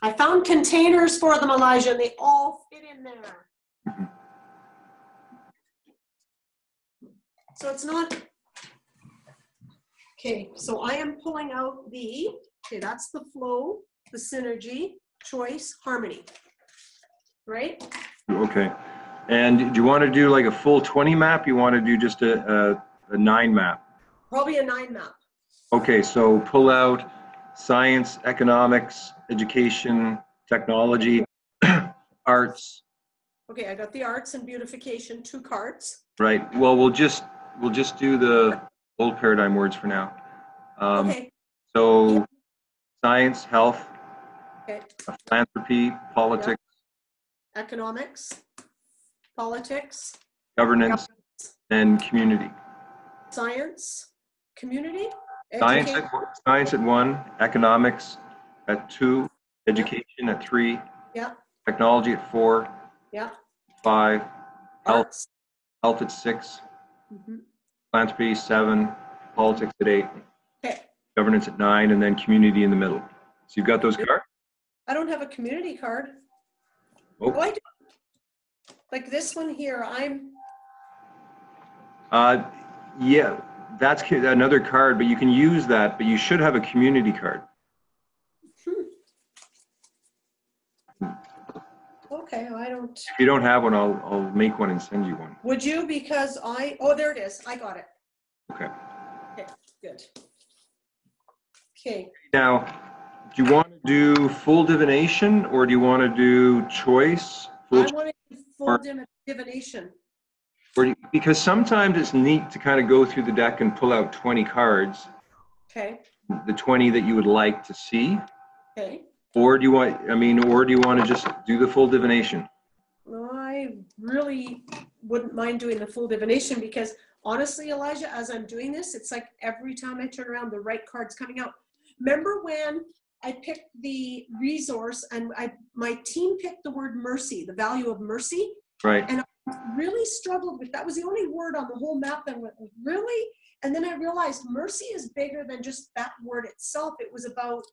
I found containers for them, Elijah, and they all fit in there. So it's not, okay, so I am pulling out the, okay, that's the flow, the synergy, choice, harmony, right? Okay. And do you want to do like a full 20 map? You want to do just a 9 map? Probably a 9 map. Okay, so pull out science, economics, education, technology, arts. Okay, I got the arts and beautification, 2 cards. Right. Well, we'll just do the old paradigm words for now. Okay. So Yeah. science, health, Okay. philanthropy, politics, Economics, politics, governance, and community. science, community, Science education. at 1, economics at 2, education at 3, Yeah, technology at 4, yeah. 5, Arts. health at 6, Mm-hmm. philanthropy 7, politics at 8, Okay. governance at 9, and then community in the middle. So you've got those cards? I don't have a community card. Oh, Oh, I do. Like this one here, yeah, that's another card, but you can use that, but you should have a community card. Okay, I don't. If you don't have one, I'll make one and send you one. Would you? Because oh, there it is. I got it. Okay. Okay, good. Okay. Now, do you want to do full divination or do you want to do choice? I want to do full divination. Because sometimes it's neat to kind of go through the deck and pull out 20 cards. Okay. The 20 that you would like to see. Okay. Or do you want to just do the full divination? I really wouldn't mind doing the full divination because honestly, Elijah, as I'm doing this, it's like every time I turn around, the right card's coming out. Remember when I picked the resource and my team picked the word mercy, the value of mercy? Right. And I really struggled with that. Was the only word on the whole map that went, really? And then I realized mercy is bigger than just that word itself. It was about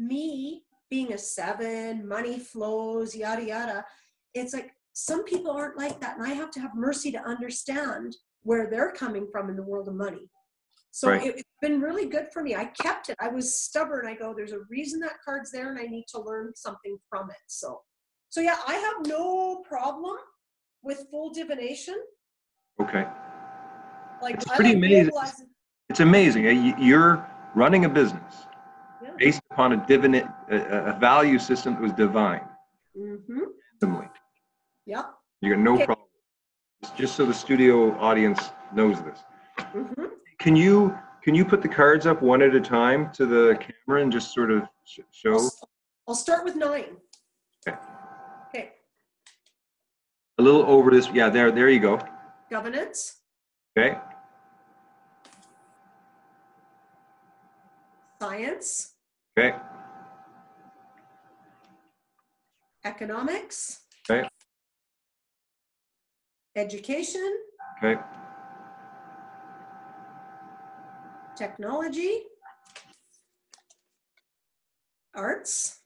me being a 7, money flows, yada, yada. It's like some people aren't like that. And I have to have mercy to understand where they're coming from in the world of money. So right. It's been really good for me. I kept it. I was stubborn. I go, there's a reason that card's there and I need to learn something from it. So yeah, I have no problem with full divination. Okay. Like, it's pretty amazing. It's amazing. You're running a business based upon a value system that was divine. Mm-hmm. Yeah. You got no problem. It's just so the studio audience knows this. Mm-hmm. Can you put the cards up one at a time to the camera and just sort of show? I'll start with 9. Okay. Okay. A little over this. Yeah, there you go. Governance. Okay. Science. Okay. Economics. Okay. Education. Okay. Technology. Arts.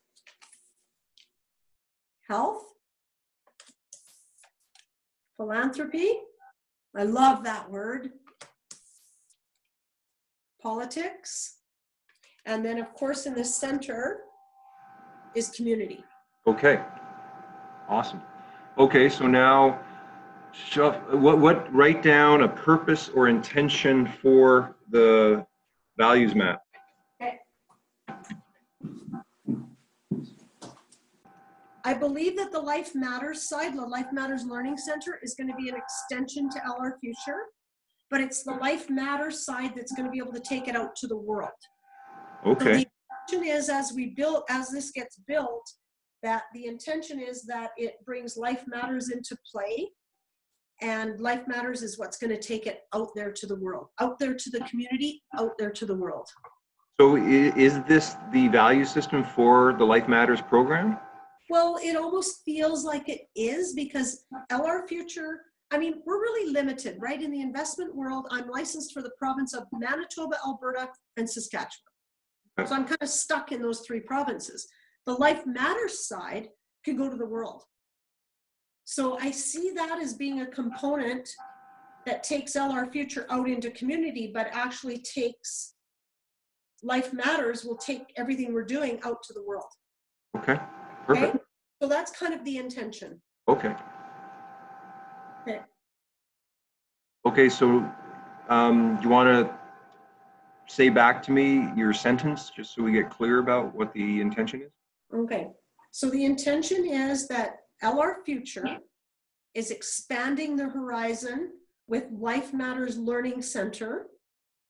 Health. Philanthropy. I love that word. Politics. And then, of course, in the center is community. Okay. Awesome. Okay, so now write down a purpose or intention for the values map. Okay. I believe that the Life Matters side, the Life Matters Learning Center, is going to be an extension to LR Future, but it's the Life Matters side that's going to be able to take it out to the world. Okay. So the intention is, as this gets built, that the intention is that it brings Life Matters into play, and Life Matters is what's going to take it out there to the world, out there to the community, out there to the world. So is this the value system for the Life Matters program? Well, it almost feels like it is, because LR Future, I mean, we're really limited, right? In the investment world, I'm licensed for the province of Manitoba, Alberta, and Saskatchewan. Okay. So I'm kind of stuck in those 3 provinces. The Life Matters side could go to the world. So I see that as being a component that takes LR Future out into community, but actually takes Life Matters will take everything we're doing out to the world. Okay, perfect. Okay? So that's kind of the intention. Okay. Okay. Okay, so you want to say back to me your sentence just so we get clear about what the intention is? Okay. So the intention is that LR Future is expanding the horizon with Life Matters Learning Center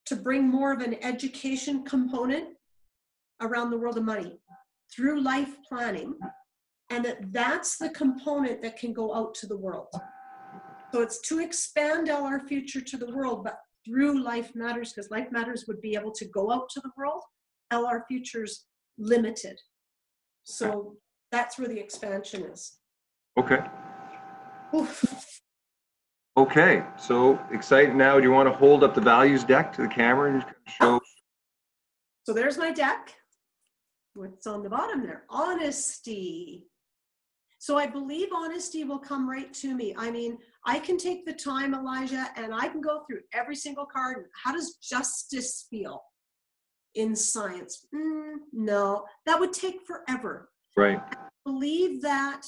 to bring more of an education component around the world of money through life planning, and that's the component that can go out to the world. So it's to expand LR Future to the world, but through Life Matters, because Life Matters would be able to go out to the world. LR Future's limited. So that's where the expansion is. Okay. Oof. Okay, so excited now. Do you want to hold up the values deck to the camera and just show? So there's my deck. What's on the bottom there? Honesty. So I believe honesty will come right to me. I mean, I can take the time, Elijah, and I can go through every single card. How does justice feel in science? No, that would take forever. Right. I believe that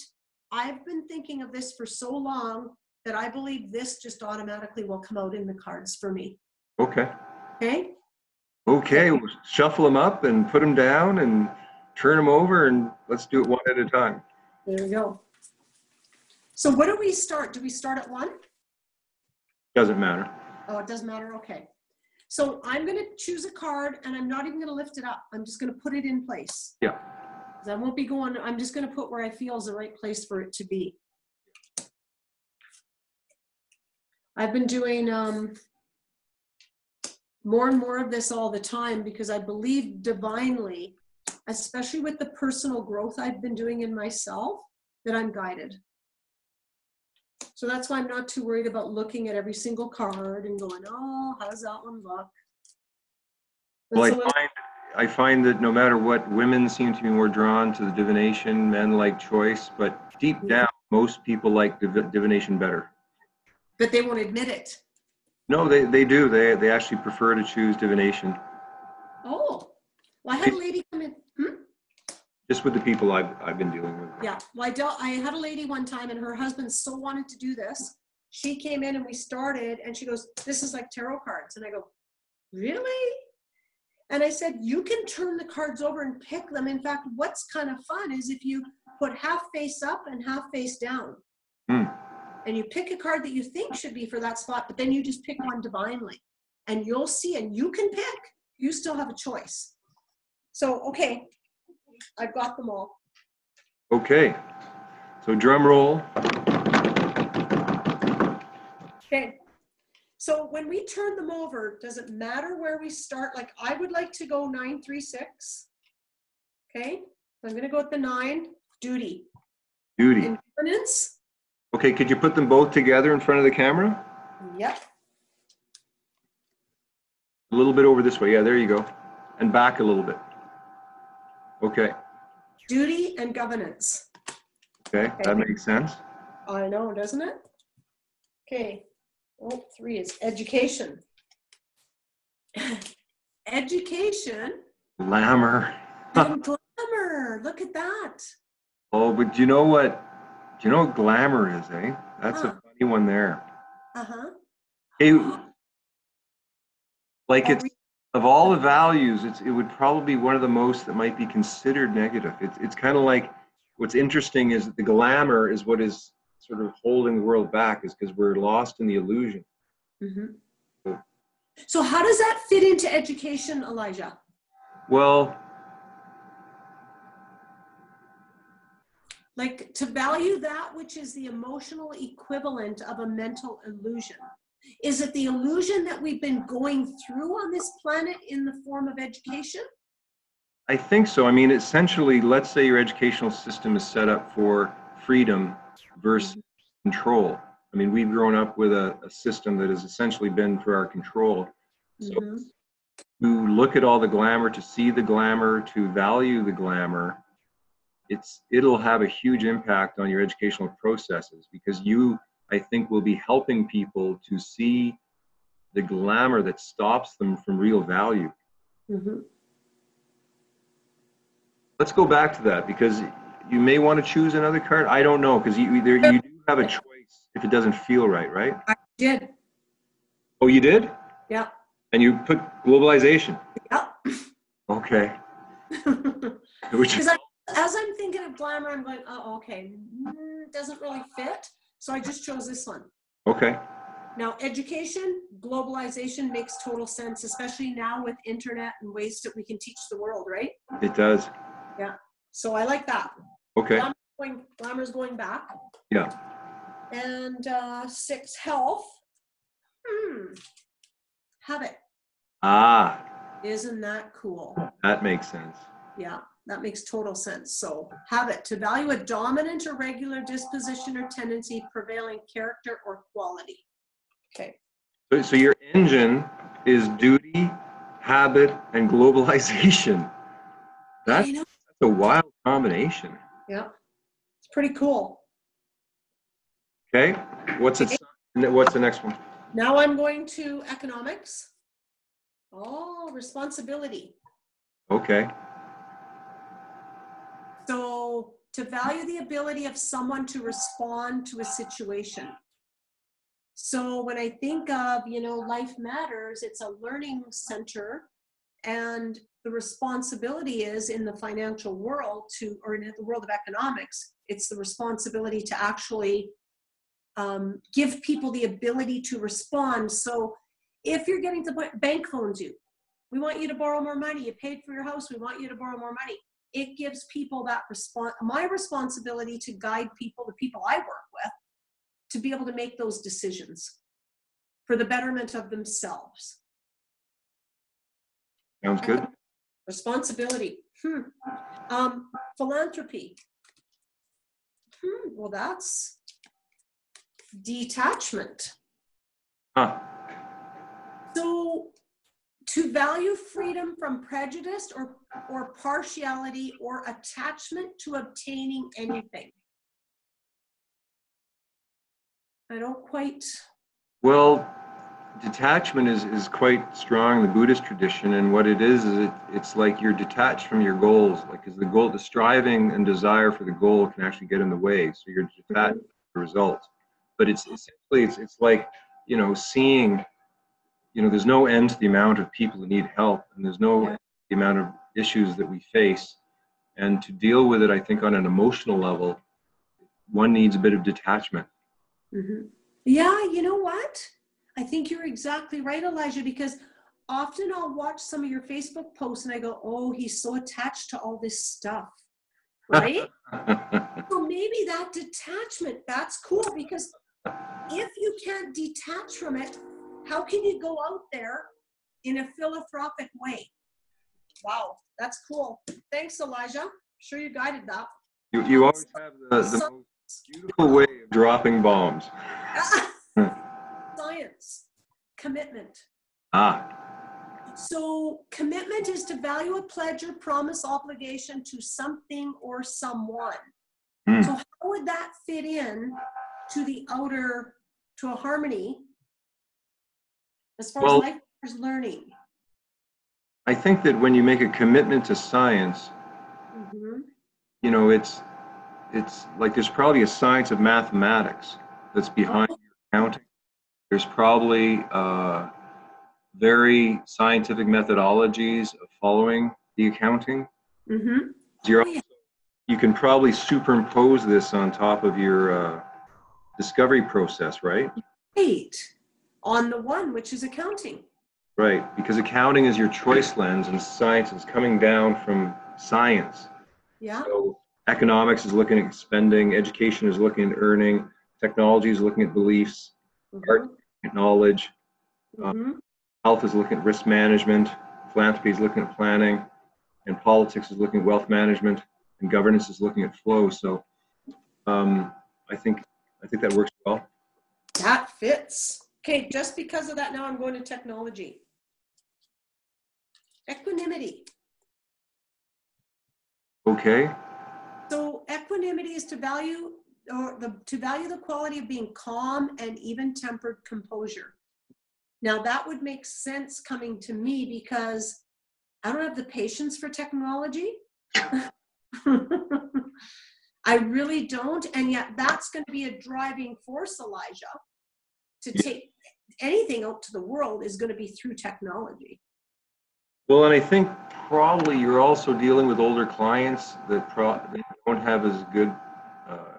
I've been thinking of this for so long that I believe this just automatically will come out in the cards for me. Okay. Okay? Okay, we'll shuffle them up and put them down and turn them over, and let's do it one at a time. There we go. So what do we start? Do we start at 1? Doesn't matter. Oh, it doesn't matter? Okay. So I'm going to choose a card, and I'm not even going to lift it up. I'm just going to put it in place. Yeah. I won't be going, I'm just going to put where I feel is the right place for it to be. I've been doing more and more of this all the time because I believe divinely, especially with the personal growth I've been doing in myself, that I'm guided. So that's why I'm not too worried about looking at every single card and going, oh, how does that one look? Well, I find that no matter what, women seem to be more drawn to the divination, men like choice, but deep down, most people like divination better. But they won't admit it. No, they do. They actually prefer to choose divination. Oh, well, I had a lady come in. Just with the people I've been dealing with. Yeah, well, I had a lady one time, and her husband so wanted to do this. She came in and we started, and she goes, "This is like tarot cards." And I go, "Really?" And I said, "You can turn the cards over and pick them. In fact, what's kind of fun is if you put half face up and half face down. And you pick a card that you think should be for that spot, but then you just pick one divinely. And you'll see, and you can pick. You still have a choice." So, okay, I've got them all. Okay, so drum roll. Okay, so when we turn them over, does it matter where we start? Like, I would like to go 9, 3, 6. Okay, so I'm going to go with the 9, duty. Duty. And governance. Okay, could you put them both together in front of the camera? Yep. A little bit over this way. Yeah, there you go. And back a little bit. Okay. Duty and governance. Okay, that makes sense. I know, doesn't it? Okay. Oh, 3 is education. Education. Glamour. And glamour. Look at that. Oh, but do you know what glamour is, eh? That's a funny one there. Uh-huh. Hey, like it's of all the values, it would probably be one of the most that might be considered negative. It's kind of like what's interesting is that the glamour is what is sort of holding the world back, is because we're lost in the illusion. Mm-hmm. So how does that fit into education, Elijah? Well, like to value that which is the emotional equivalent of a mental illusion. Is it the illusion that we've been going through on this planet in the form of education? I think so. I mean, essentially, let's say your educational system is set up for freedom versus control. I mean, we've grown up with a system that has essentially been for our control. So to look at all the glamour, to see the glamour, to value the glamour, it'll have a huge impact on your educational processes, because you, I think, will be helping people to see the glamour that stops them from real value. Mm-hmm. Let's go back to that, because you may want to choose another card. I don't know, because you do have a choice if it doesn't feel right, right? I did. Oh, you did? Yeah. And you put globalization. Yeah. Okay. Because as I'm thinking of glamour, I'm going, oh, okay, doesn't really fit. So I just chose this one. Okay. Now, education, globalization makes total sense, especially now with internet and ways that we can teach the world, right? It does. Yeah. So I like that. Okay. Glamour's going back. Yeah. And 6, health. Habit. Ah. Isn't that cool? That makes sense. Yeah, that makes total sense. So, habit, to value a dominant or regular disposition or tendency, prevailing character or quality. Okay. So your engine is duty, habit, and globalization. That's a wild combination. Yeah, it's pretty cool. Okay, what's the next one? Now I'm going to economics. Oh, responsibility. Okay. So to value the ability of someone to respond to a situation. So when I think of, Life Matters, it's a learning center, and the responsibility is in the financial world or in the world of economics, it's the responsibility to actually give people the ability to respond. So if you're getting to the point, bank phones you, we want you to borrow more money, you paid for your house, we want you to borrow more money. It gives people that my responsibility to guide people, the people I work with, to be able to make those decisions for the betterment of themselves. Sounds good. Responsibility. Philanthropy. Well, that's detachment. Huh. So to value freedom from prejudice or partiality or attachment to obtaining anything. I don't quite. Well, detachment is quite strong in the Buddhist tradition, and what it is it's like you're detached from your goals, because the striving and desire for the goal can actually get in the way, so you're detached from the results. But it's like, seeing, there's no end to the amount of people who need help, and there's no end to the amount of issues that we face, and to deal with it, I think, on an emotional level, one needs a bit of detachment. Mm-hmm. Yeah, you know what? I think you're exactly right, Elijah, because often I'll watch some of your Facebook posts and I go, oh, he's so attached to all this stuff, right? So maybe that detachment, that's cool, because if you can't detach from it, how can you go out there in a philanthropic way? Wow, that's cool. Thanks, Elijah. I'm sure you guided that. You always have the most beautiful way of dropping bombs. Science. Commitment. So commitment is to value a pledge or promise obligation to something or someone. So how would that fit in to a harmony as far as life is learning? I think that when you make a commitment to science, it's like there's probably a science of mathematics that's behind your accounting. There's probably very scientific methodologies of following the accounting. You can probably superimpose this on top of your discovery process, right? Right. On the one, which is accounting. Right, because accounting is your choice lens, and science is coming down from science. Yeah. So economics is looking at spending, education is looking at earning, technology is looking at beliefs, art at knowledge, health is looking at risk management, philanthropy is looking at planning, and politics is looking at wealth management, and governance is looking at flow. So I think that works well. That fits. Okay, just because of that, now I'm going to technology. Equanimity. Okay. So equanimity is to value the quality of being calm and even-tempered composure. Now that would make sense coming to me because I don't have the patience for technology. I really don't. And yet that's going to be a driving force, Elijah, to take anything out to the world is going to be through technology. Well, and I think probably you're also dealing with older clients that they don't have as good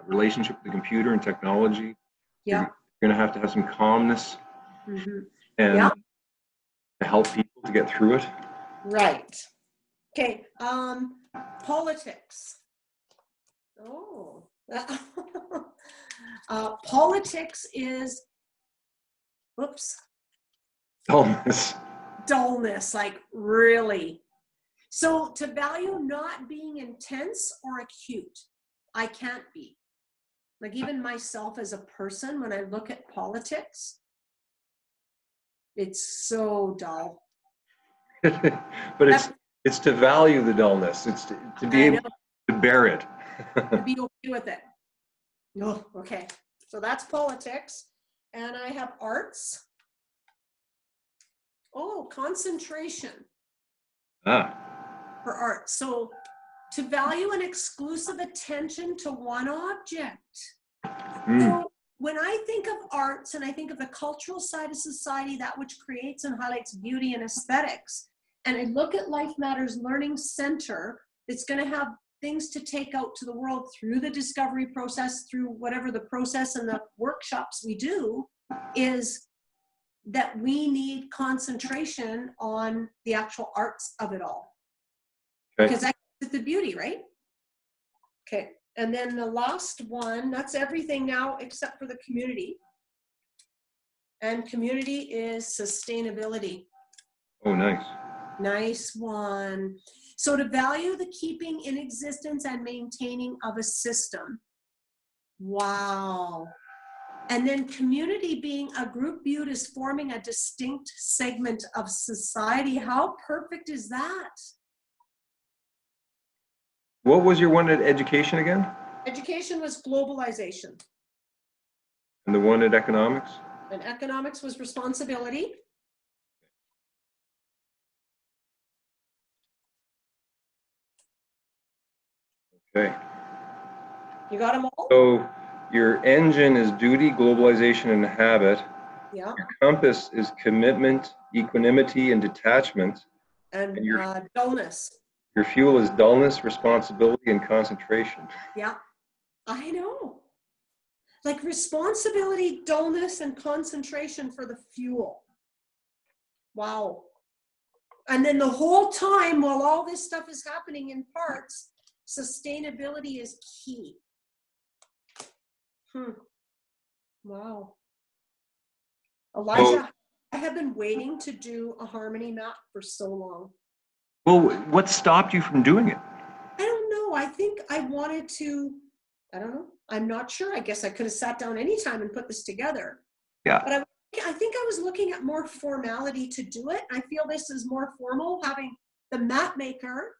relationship with the computer and technology. Yeah. You're going to have some calmness and to help people to get through it. Right. Okay. Politics. Oh. Politics is, whoops. Dullness, like really. So to value not being intense or acute, I can't be. Like even myself as a person, when I look at politics, it's so dull. But it's to value the dullness. It's to be able to bear it. To be okay with it. Oh, okay. So that's politics. And I have arts. Oh, concentration. For art. So to value an exclusive attention to one object. So when I think of arts and I think of the cultural side of society, that which creates and highlights beauty and aesthetics, and I look at Life Matters Learning Center, it's going to have things to take out to the world through the discovery process, through whatever the process and the workshops we do, is that we need concentration on the actual arts of it all. Okay. Because that's the beauty, right? Okay. And then the last one, that's everything now except for the community. And community is sustainability. Oh, nice. Nice one. So to value the keeping in existence and maintaining of a system. Wow. And then community being a group viewed as forming a distinct segment of society. How perfect is that? What was your one at education again? Education was globalization. And the one at economics? And economics was responsibility. Okay. You got them all? So your engine is duty, globalization, and habit. Yeah. Your compass is commitment, equanimity, and detachment. And your dullness. Your fuel is dullness, responsibility, and concentration. Yeah, I know. Like responsibility, dullness, and concentration for the fuel. Wow. And then the whole time while all this stuff is happening in parts, sustainability is key. Wow. Elijah, I have been waiting to do a harmony map for so long. Well, what stopped you from doing it? I don't know. I think I wanted to, I don't know. I'm not sure. I guess I could have sat down anytime and put this together. Yeah. But I think I was looking at more formality to do it. I feel this is more formal, having the map maker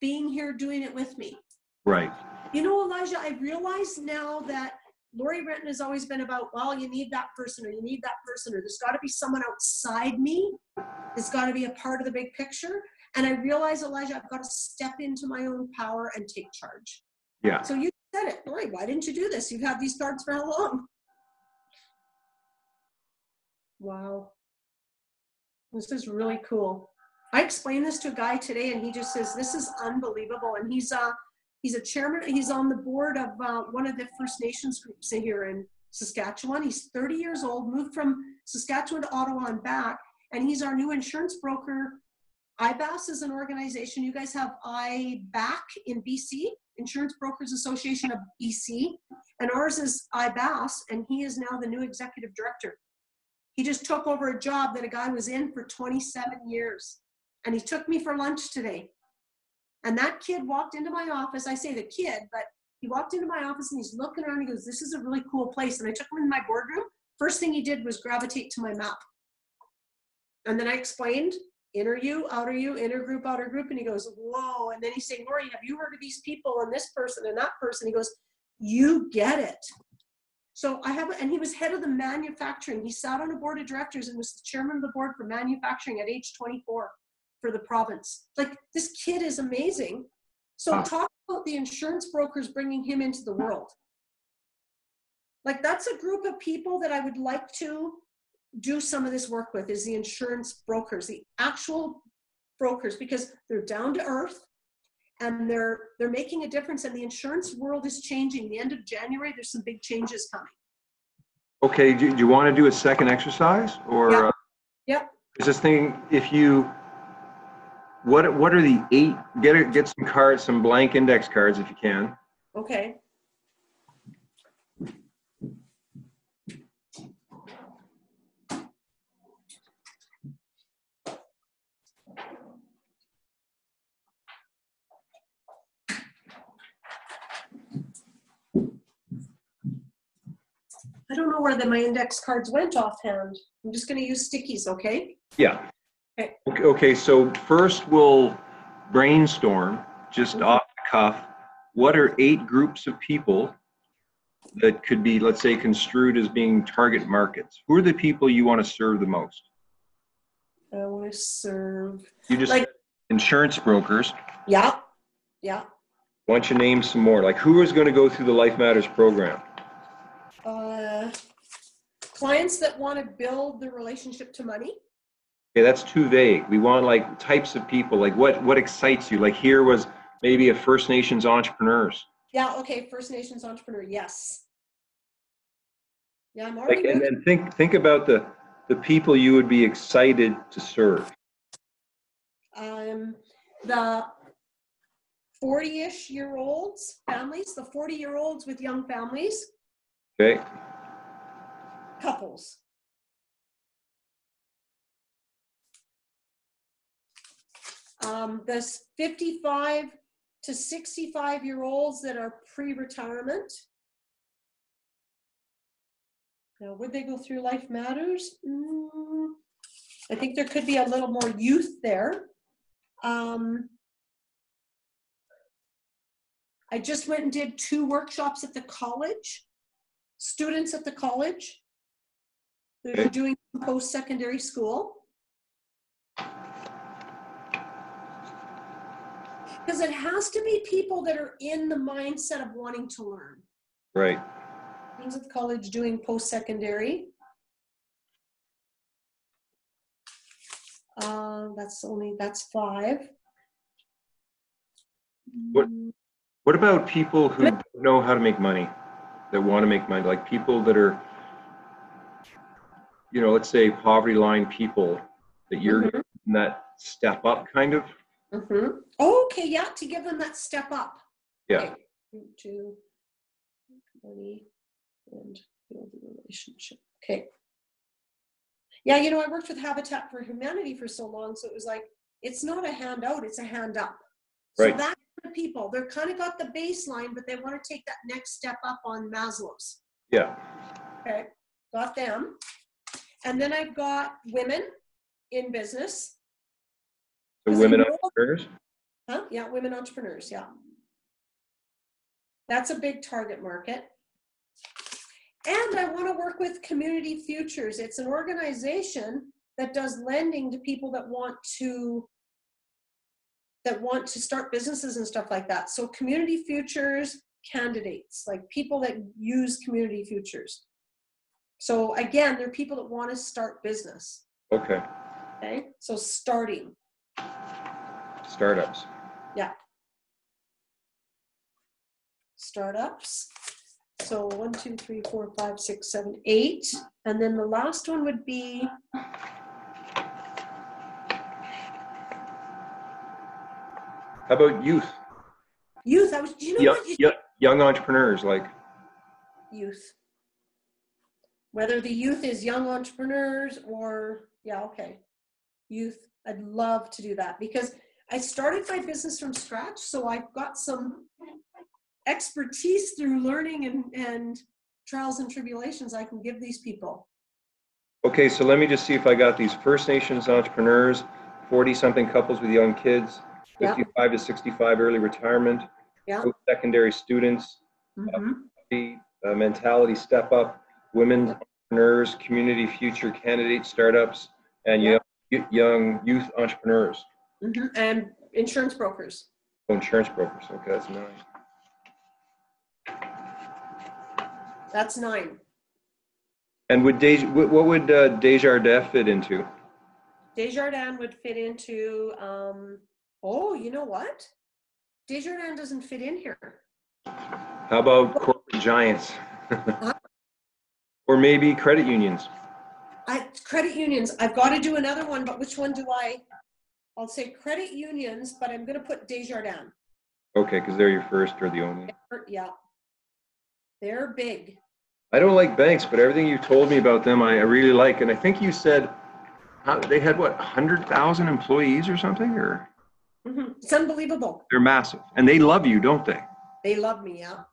being here doing it with me. Right. You know, Elijah, I realize now that Laurie Renton has always been about, well, you need that person or you need that person, or there's got to be someone outside me. There's got to be a part of the big picture. And I realize, Elijah, I've got to step into my own power and take charge. Yeah. So you said it, Laurie, why didn't you do this? You've had these thoughts for how long? Wow. This is really cool. I explained this to a guy today and he just says, this is unbelievable. And he's a chairman, he's on the board of one of the First Nations groups here in Saskatchewan. He's 30 years old, moved from Saskatchewan to Ottawa and back, and he's our new insurance broker. IBAS is an organization. You guys have IBAC in BC, Insurance Brokers Association of BC, and ours is IBAS, and he is now the new executive director. He just took over a job that a guy was in for 27 years, and he took me for lunch today. And that kid walked into my office. I say the kid, but he walked into my office and he's looking around and he goes, this is a really cool place. And I took him in my boardroom. First thing he did was gravitate to my map. And then I explained inner you, outer you, inner group, outer group. And he goes, whoa. And then he's saying, Laurie, have you heard of these people and this person and that person? He goes, you get it. So and he was head of the manufacturing. He sat on a board of directors and was the chairman of the board for manufacturing at age 24 for the province. Like, this kid is amazing. So talk about the insurance brokers bringing him into the world. Like, that's a group of people that I would like to do some of this work with, is the insurance brokers, the actual brokers, because they're down to earth and they're making a difference, and the insurance world is changing. The end of January, there's some big changes coming. Okay, do you want to do a second exercise, or Yep. Yep. is this thing, if you, what are the 8, get some cards, some blank index cards if you can. Okay. I don't know where my index cards went offhand. I'm just going to use stickies, okay? Yeah. Okay. Okay, so first we'll brainstorm, just off the cuff, what are 8 groups of people that could be, let's say, construed as being target markets? Who are the people you want to serve the most? I want to serve. You just like insurance brokers. Yeah. Yeah. Why don't you name some more? Like, who is going to go through the Life Matters program? Clients that want to build the relationship to money. Okay, that's too vague. We want like types of people. Like, what excites you? Like, here was maybe a First Nations entrepreneurs. Yeah. Okay. First Nations entrepreneur. Yes. Yeah. I'm already. Like, and then think about the people you would be excited to serve. The 40-ish-year-olds families, the 40-year-olds with young families. Okay. Couples. This 55 to 65-year-olds that are pre-retirement. Now, would they go through Life Matters? I think there could be a little more youth there. I just went and did 2 workshops at the college. Students at the college. They're doing post-secondary school. Because it has to be people that are in the mindset of wanting to learn. Right. Students at the college doing post-secondary. That's 5. What about people who don't know how to make money, that want to make money, like people that are, let's say poverty line people that you're in that step up kind of? Okay, yeah, to give them that step up. Yeah. Okay. To money and build a relationship. Okay. Yeah, I worked with Habitat for Humanity for so long, so it was like, it's not a handout, it's a hand up. So right. That people, they're kind of got the baseline, but they want to take that next step up on Maslow's. Yeah. Okay, got them. And then I've got women in business. So women entrepreneurs? Huh? Yeah, women entrepreneurs, yeah. That's a big target market. And I want to work with Community Futures. It's an organization that does lending to people that want to start businesses and stuff like that. So Community Futures candidates, like people that use Community Futures. So again, they're people that want to start business. Okay. Okay. So starting. Startups. Yeah. Startups. So 1, 2, 3, 4, 5, 6, 7, 8. And then the last one would be how about youth? Youth. Young entrepreneurs, like youth. Whether the youth is young entrepreneurs or youth. I'd love to do that because I started my business from scratch, so I've got some expertise through learning and trials and tribulations I can give these people. Okay, so let me just see if I got these. First Nations entrepreneurs, 40-something couples with young kids, Yeah. 55 to 65 early retirement, Yeah. post-secondary students, Mm-hmm. mentality step up, women entrepreneurs, community future candidates, startups, and young youth entrepreneurs. Mm-hmm. And insurance brokers. Oh, insurance brokers. Okay, that's 9. That's 9. And would what would Desjardins fit into? Desjardins would fit into, oh, you know what? Desjardins doesn't fit in here. How about corporate giants? Or maybe credit unions? Credit unions. I've got to do another one, but which one do I'll say credit unions, but I'm going to put Desjardins. Okay, because they're your first or the only. Yeah. They're big. I don't like banks, but everything you told me about them, I really like. And I think you said they had, what, 100,000 employees or something? Or It's unbelievable. They're massive. And they love you, don't they? They love me, yeah.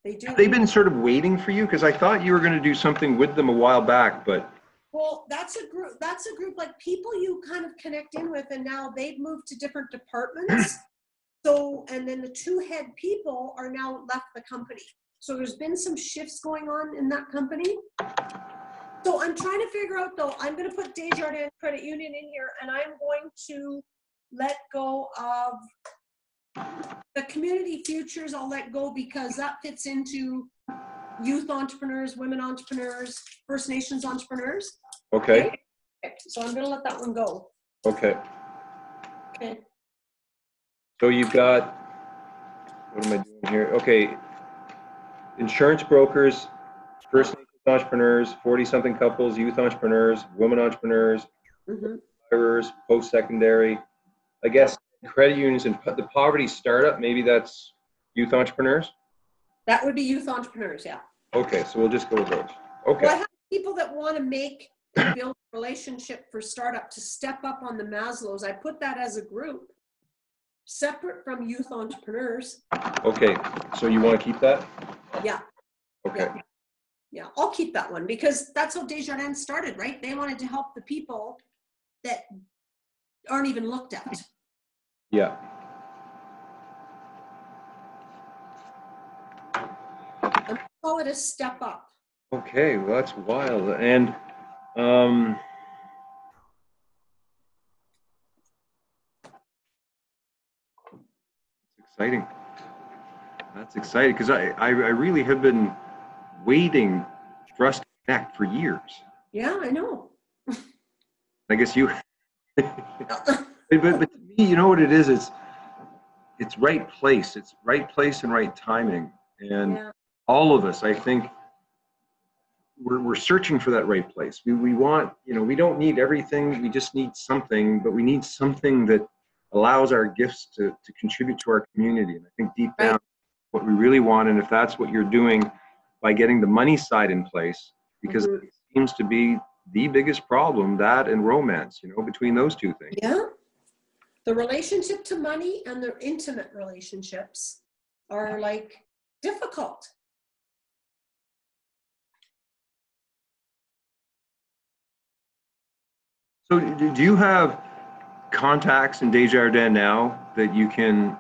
They do. Have they been sort of waiting for you? Because I thought you were going to do something with them a while back, but... Well, that's a group like people you kind of connect in with, and now they've moved to different departments. So, and then the 2 head people are now left the company. So there's been some shifts going on in that company. So I'm trying to figure out, though, I'm going to put Desjardins Credit Union in here, and I'm going to let go of the community futures. I'll let go because that fits into youth entrepreneurs, women entrepreneurs, First Nations entrepreneurs. Okay. So I'm going to let that one go. Okay. Okay. So you've got, what am I doing here? Okay. Insurance brokers, First Nations entrepreneurs, 40-something couples, youth entrepreneurs, women entrepreneurs, post-secondary. I guess credit unions and the poverty startup, maybe that's youth entrepreneurs? That would be youth entrepreneurs, yeah. Okay, so we'll just go with those. Okay. Well, I have people that want to make and build a relationship for startup to step up on the Maslows. I put that as a group, separate from youth entrepreneurs. Okay, so you want to keep that? Yeah. Okay. Yeah, I'll keep that one because that's how Desjardins started, right? They wanted to help the people that aren't even looked at. Yeah. I'm going to call it a step up. Okay, well, that's wild. And it's exciting. That's exciting because I really have been waiting for us to connect for years. Yeah, I know. I guess you, but to me, you know what it is? It's right place. It's right place and right timing. And all of us, I think, we're searching for that right place. We want, we don't need everything. We just need something, but we need something that allows our gifts to contribute to our community. And I think deep down, what we really want, and if that's what you're doing by getting the money side in place, because it seems to be the biggest problem, that and romance, between those two things. Yeah. The relationship to money and their intimate relationships are like difficult. So do you have contacts in Desjardins now that you can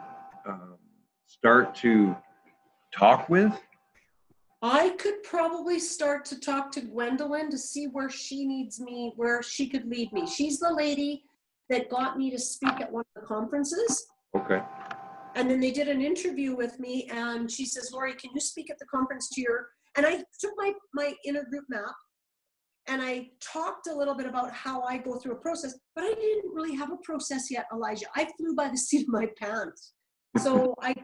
start to talk with? I could probably start to talk to Gwendolyn to see where she needs me, where she could lead me. She's the lady that got me to speak at one of the conferences. Okay. And then they did an interview with me and she says, Laurie, can you speak at the conference to your, and I took my inner group map and I talked a little bit about how I go through a process, but I didn't really have a process yet, Elijah. I flew by the seat of my pants. So I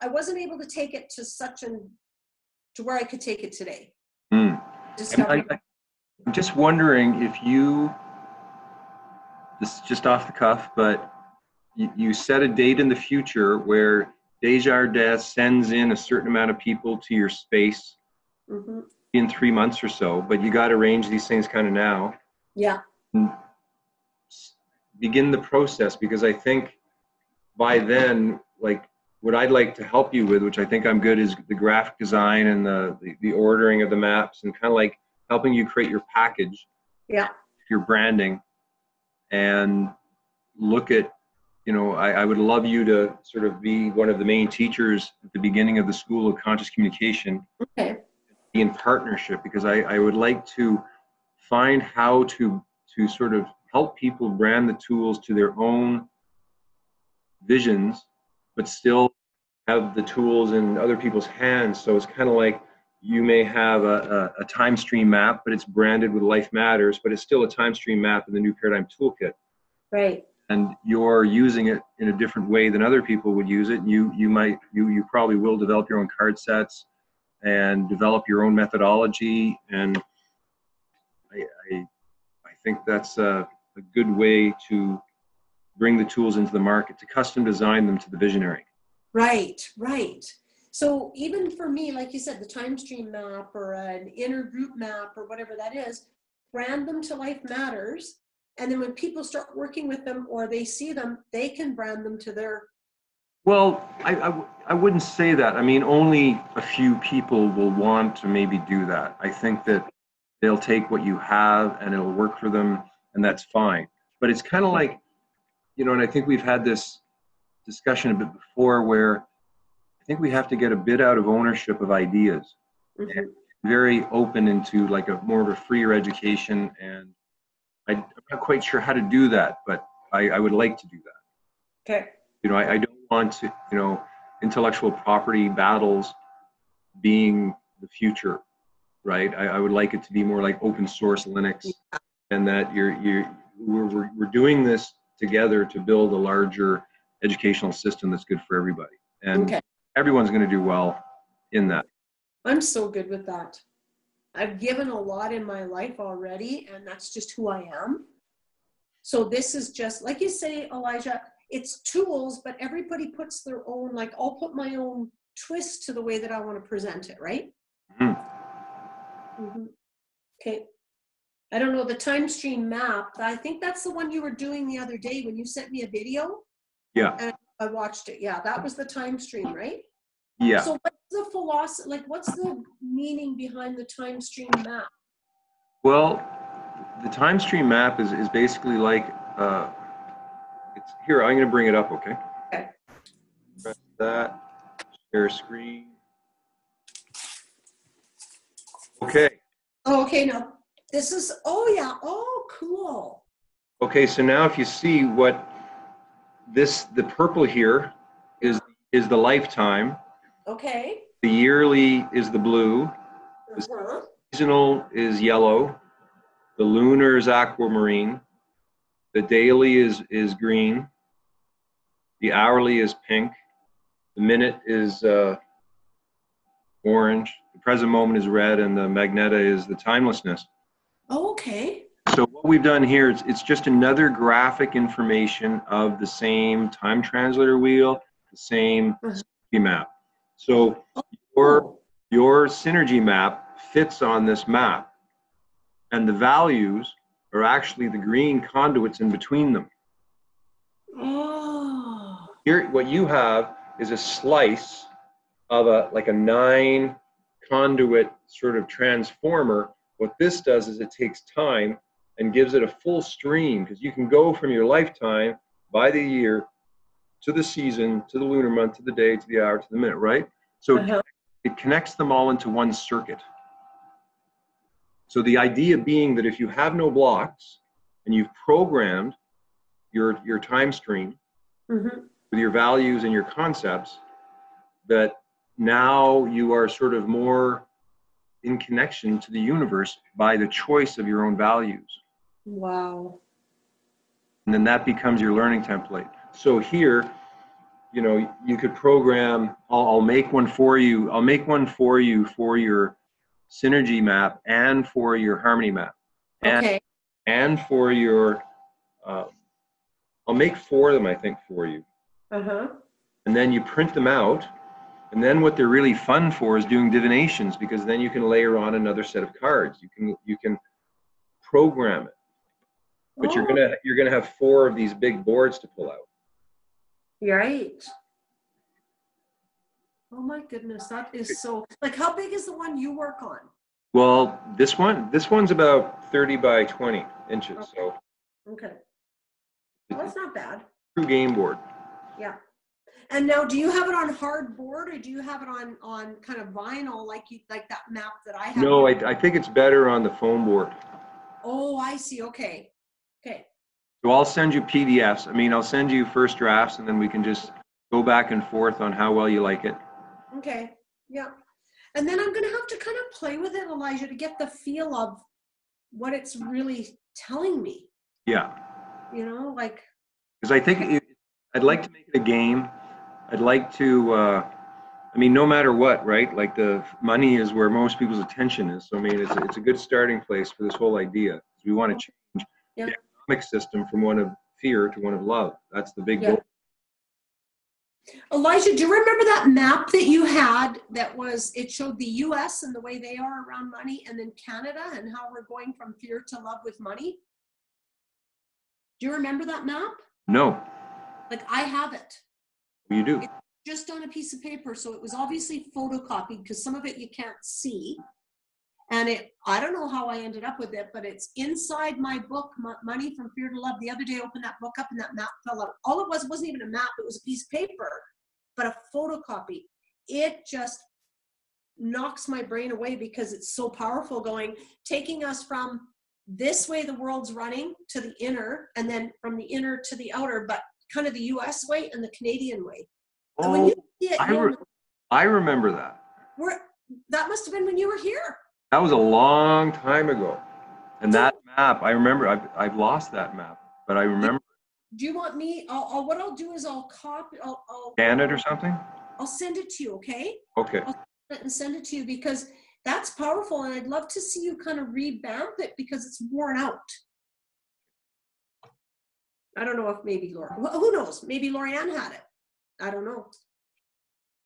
wasn't able to take it to where I could take it today. I'm just wondering if this is just off the cuff, but you set a date in the future where Desjardins sends in a certain amount of people to your space in 3 months or so, but you got to arrange these things kind of now. Yeah. And begin the process, because I think by then, like, what I'd like to help you with, which I think I'm good, is the graphic design and the ordering of the maps and kind of like helping you create your package, your branding. And, look at, I would love you to sort of be one of the main teachers at the beginning of the School of Conscious Communication. Okay. Be in partnership, because I would like to find how to sort of help people brand the tools to their own visions, but still have the tools in other people's hands. So it's kind of like you may have a time stream map, but it's branded with Life Matters, but it's still a time stream map in the New Paradigm Toolkit. Right. And you're using it in a different way than other people would use it. You probably will develop your own card sets and develop your own methodology. And I think that's a good way to bring the tools into the market, to custom design them to the visionary. Right, right. So even for me, like you said, the time stream map or an inner group map or whatever that is, brand them to Life Matters. And then when people start working with them or they see them, they can brand them to their. Well, I wouldn't say that. I mean, only a few people will want to maybe do that. I think that they'll take what you have and it'll work for them, and that's fine. But it's kind of like, and I think we've had this discussion a bit before, where I think we have to get a bit out of ownership of ideas. Mm-hmm. And very open into like a more of a freer education. And I'm not quite sure how to do that, but I would like to do that. Okay. I don't want to, intellectual property battles being the future, right? I would like it to be more like open source Linux, and that we're doing this together to build a larger educational system that's good for everybody. And everyone's going to do well in that. I'm so good with that. I've given a lot in my life already, and that's just who I am. So this is just, like you say, Elijah, it's tools, but everybody puts their own, like I'll put my own twist to the way that I want to present it, right? Mm-hmm. Mm-hmm. Okay. I don't know, the time stream map, I think that's the one you were doing the other day when you sent me a video. Yeah. And I watched it. Yeah, that was the time stream, right? Yeah. So what's the philosophy, like what's the meaning behind the time stream map? Well, the time stream map is basically like, it's here, I'm going to bring it up, okay? Okay. Press that, share screen. Okay. Oh, okay, now this is, oh yeah, oh, cool. Okay, so now if you see what the purple here is the lifetime. Okay. The yearly is the blue. The seasonal is yellow. The lunar is aquamarine. The daily is green. The hourly is pink. The minute is orange. The present moment is red, and the magneta is the timelessness. Oh, okay. So what we've done here is it's just another graphic information of the same time translator wheel, the same synergy map. So your synergy map fits on this map, and the values are actually the green conduits in between them. Oh. Here, what you have is a slice of a 9 conduit sort of transformer. What this does is it takes time and gives it a full stream, because you can go from your lifetime by the year to the season, to the lunar month, to the day, to the hour, to the minute, right? So it connects them all into one circuit. So the idea being that if you have no blocks and you've programmed your time stream with your values and your concepts, that now you are sort of more in connection to the universe by the choice of your own values. Wow. And then that becomes your learning template. So here, you could program, I'll make one for you. I'll make one for you for your synergy map and for your harmony map. And for your, I'll make 4 of them, I think, for you. And then you print them out. And then what they're really fun for is doing divinations, because then you can layer on another set of cards. You can program it. But you're gonna have 4 of these big boards to pull out. Right. Oh my goodness, that is so, like, how big is the one you work on? Well, this one's about 30 by 20 inches. So Well, that's not bad. True game board. Yeah. And now, do you have it on hardboard, or do you have it on kind of vinyl, like that map that I have? No, I think it's better on the foam board. Oh, I see. Okay. Okay. So I'll send you PDFs. I mean, I'll send you first drafts, and then we can just go back and forth on how well you like it. Okay. Yeah. And then I'm going to have to kind of play with it, Elijah, to get the feel of what it's really telling me. Yeah. You know, like. Because I think I'd like to make it a game. I'd like to, I mean, no matter what, right? Like the money is where most people's attention is. So, I mean, it's a good starting place for this whole idea. We want to change the economic system from one of fear to one of love. That's the big goal. Elijah, do you remember that map that you had it showed the US and the way they are around money, and then Canada and how we're going from fear to love with money? Do you remember that map? No. Like, I have it. You do? It's just on a piece of paper. So it was obviously photocopied because some of it you can't see. And I don't know how I ended up with it, but it's inside my book, Money from Fear to Love. The other day I opened that book up and that map fell out. All it wasn't even a map. It was a piece of paper, but a photocopy. It just knocks my brain away because it's so powerful, taking us from this way the world's running to the inner, and then from the inner to the outer, but kind of the US way and the Canadian way. And when you see it, I remember that. That must have been when you were here. That was a long time ago. And that map, I remember, I've lost that map, but I remember. Do you want me, what I'll do is I'll scan it or something? I'll send it to you, okay? Okay. I'll send it to you because that's powerful, and I'd love to see you kind of revamp it because it's worn out. I don't know if maybe who knows? Maybe Laurie Ann had it. I don't know.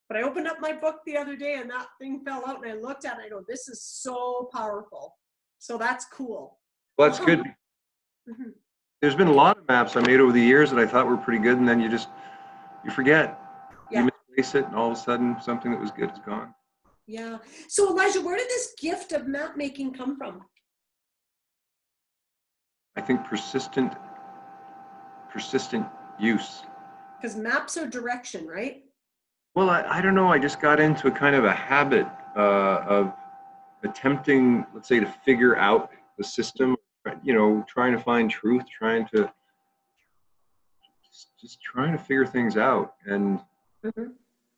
But I opened up my book the other day and that thing fell out, and I looked at it and I go, this is so powerful. So that's cool. Well, that's good. Mm-hmm. There's been a lot of maps I made over the years that I thought were pretty good, and then you forget. Yeah. You misplace it, and all of a sudden something that was good is gone. Yeah. So Elijah, where did this gift of map making come from? I think persistent use. Because maps are direction, right? Well, I don't know. I just got into a kind of a habit of attempting, let's say, to figure out the system, trying to find truth, trying to figure things out. And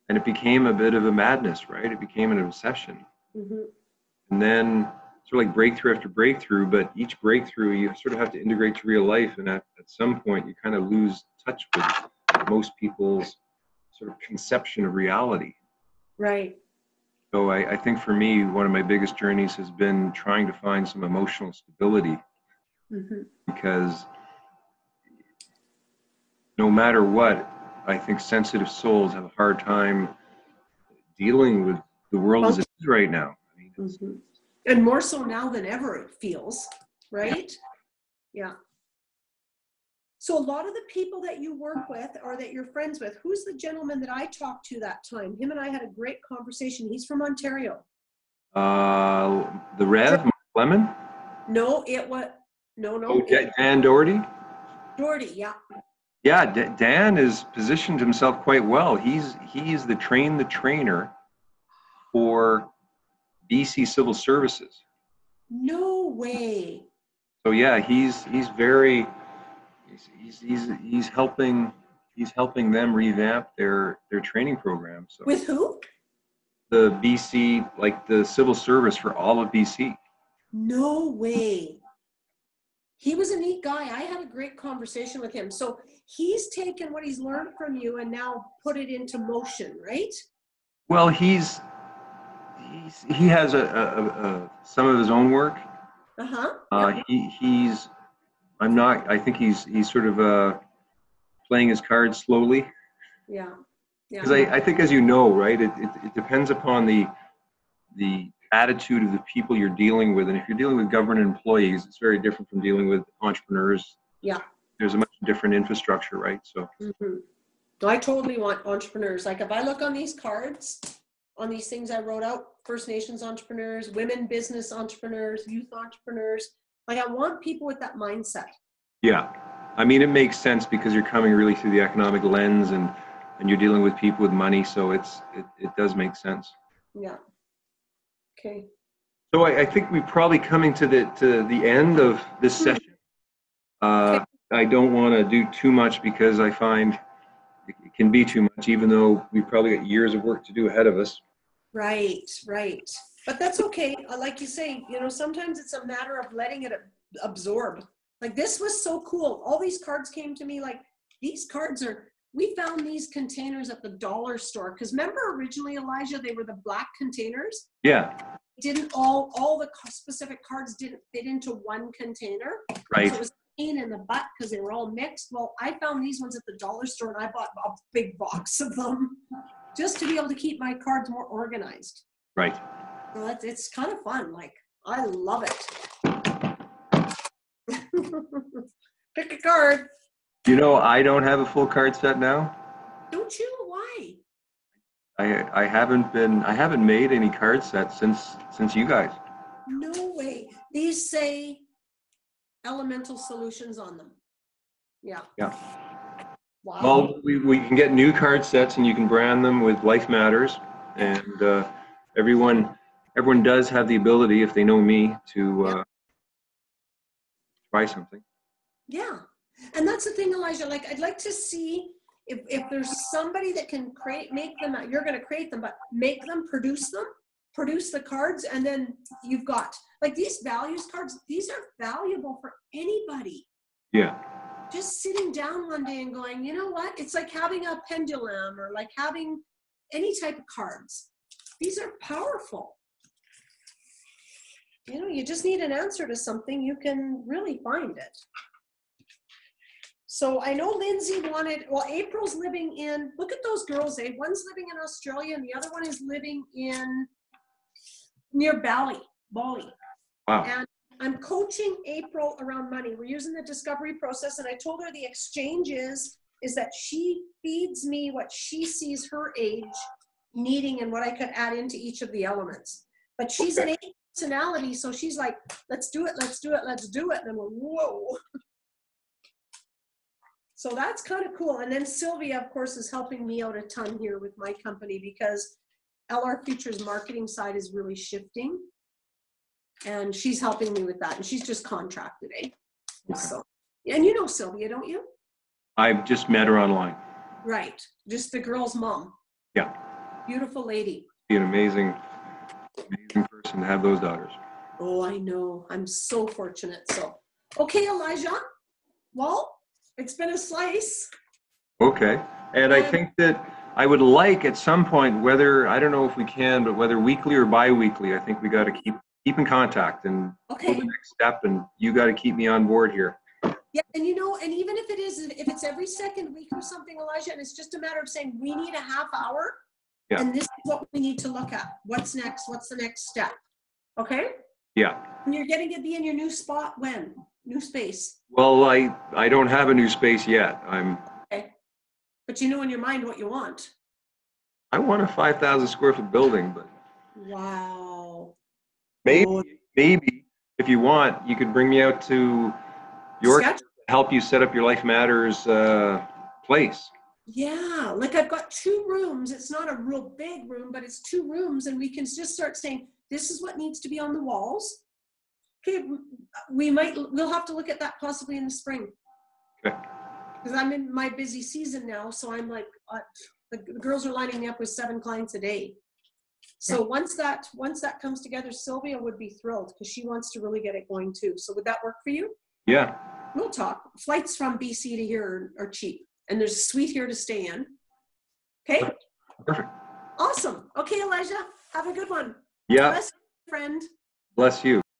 and it became a bit of a madness, right? It became an obsession. And then sort of like breakthrough after breakthrough, but each breakthrough you sort of have to integrate to real life. And at some point you kind of lose touch with most people's sort of conception of reality. Right. So I think for me, one of my biggest journeys has been trying to find some emotional stability, because no matter what, I think sensitive souls have a hard time dealing with the world as it is right now. I mean, and more so now than ever, it feels, right? Yeah. So a lot of the people that you work with or that you're friends with, who's the gentleman that I talked to that time? Him and I had a great conversation. He's from Ontario. The Rev, Mark Lemon? No, it was, no. Oh, Dan Doherty? Doherty, yeah. Yeah, Dan has positioned himself quite well. He's the trainer for BC Civil Services. No way. So yeah, he's helping them revamp their training program. So with who? The BC, like the civil service for all of BC. No way. He was a neat guy. I had a great conversation with him. So he's taken what he's learned from you and now put it into motion, right? Well, he has some of his own work. I think he's sort of playing his cards slowly. Yeah. Because I think, as you know, right, it depends upon the attitude of the people you're dealing with. And if you're dealing with government employees, it's very different from dealing with entrepreneurs. Yeah. There's a much different infrastructure, right? So I totally want entrepreneurs. Like if I look on these cards, on these things I wrote out, First Nations entrepreneurs, women business entrepreneurs, youth entrepreneurs, like I want people with that mindset. Yeah. I mean, it makes sense because you're coming really through the economic lens, and you're dealing with people with money, so it does make sense. Yeah. Okay. So I think we're probably coming to the end of this session. Okay. I don't want to do too much because I find it can be too much, even though we've probably got years of work to do ahead of us. Right, right. But that's okay. Like you say, you know, sometimes it's a matter of letting it absorb. Like this was so cool. All these cards came to me like, these cards are, we found these containers at the dollar store. Because remember originally, Elijah, they were the black containers? Yeah. Didn't all the specific cards didn't fit into one container. Right. So it was a pain in the butt because they were all mixed. Well, I found these ones at the dollar store and I bought a big box of them just to be able to keep my cards more organized. Right. So it's kind of fun. Like, I love it. Pick a card. You know, I don't have a full card set now. Don't you? Why? I haven't made any card sets since you guys. No way. These say elemental solutions on them. Yeah. Yeah. Wow. Well, we can get new card sets and you can brand them with Life Matters, and everyone does have the ability, if they know me, to try something. Yeah. And that's the thing, Elijah, like I'd like to see if there's somebody that can make them, you're going to create them, but make them, produce the cards, and then you've got like these values cards. These are valuable for anybody. Yeah. Just sitting down one day and going, you know what? It's like having a pendulum or like having any type of cards. These are powerful. You know, you just need an answer to something, you can really find it. So I know Lindsay wanted, well, April's living in, look at those girls, eh? One's living in Australia and the other one is living near Bali. Wow. And I'm coaching April around money. We're using the discovery process, and I told her the exchange is that she feeds me what she sees her age needing and what I could add into each of the elements. But she's an 8 personality, so she's like, let's do it, let's do it, let's do it. And I'm like, whoa. So that's kind of cool. And then Sylvia, of course, is helping me out a ton here with my company because LR Futures marketing side is really shifting. And she's helping me with that. And she's just contracted, eh? Okay. So, and you know Sylvia, don't you? I've just met her online. Right. Just the girl's mom. Yeah. Beautiful lady. Be an amazing person to have those daughters. Oh, I know. I'm so fortunate. So, okay, Elijah. Well, it's been a slice. Okay. And I think that I would like at some point, whether, I don't know if we can, but whether weekly or bi-weekly, I think we got to keep in contact and go the next step, and you got to keep me on board here. Yeah, and you know, and even if it's every second week or something, Elijah, and it's just a matter of saying we need a half hour, and this is what we need to look at. What's next? What's the next step? Okay? Yeah. And you're getting to be in your new spot when? New space? Well, I don't have a new space yet. Okay. But you know in your mind what you want. I want a 5,000 square foot building, but wow. Maybe if you want, you could bring me out to York to help you set up your Life Matters place. Yeah, like I've got 2 rooms. It's not a real big room, but it's 2 rooms, and we can just start saying, this is what needs to be on the walls. Okay, we'll have to look at that possibly in the spring. Okay. Because I'm in my busy season now, so I'm like, the girls are lining me up with 7 clients a day. So once that comes together, Sylvia would be thrilled because she wants to really get it going too. So would that work for you? Yeah. We'll talk. Flights from BC to here are cheap, and there's a suite here to stay in. Okay? Perfect. Awesome. Okay, Elijah, have a good one. Yeah. Bless you, friend. Bless you.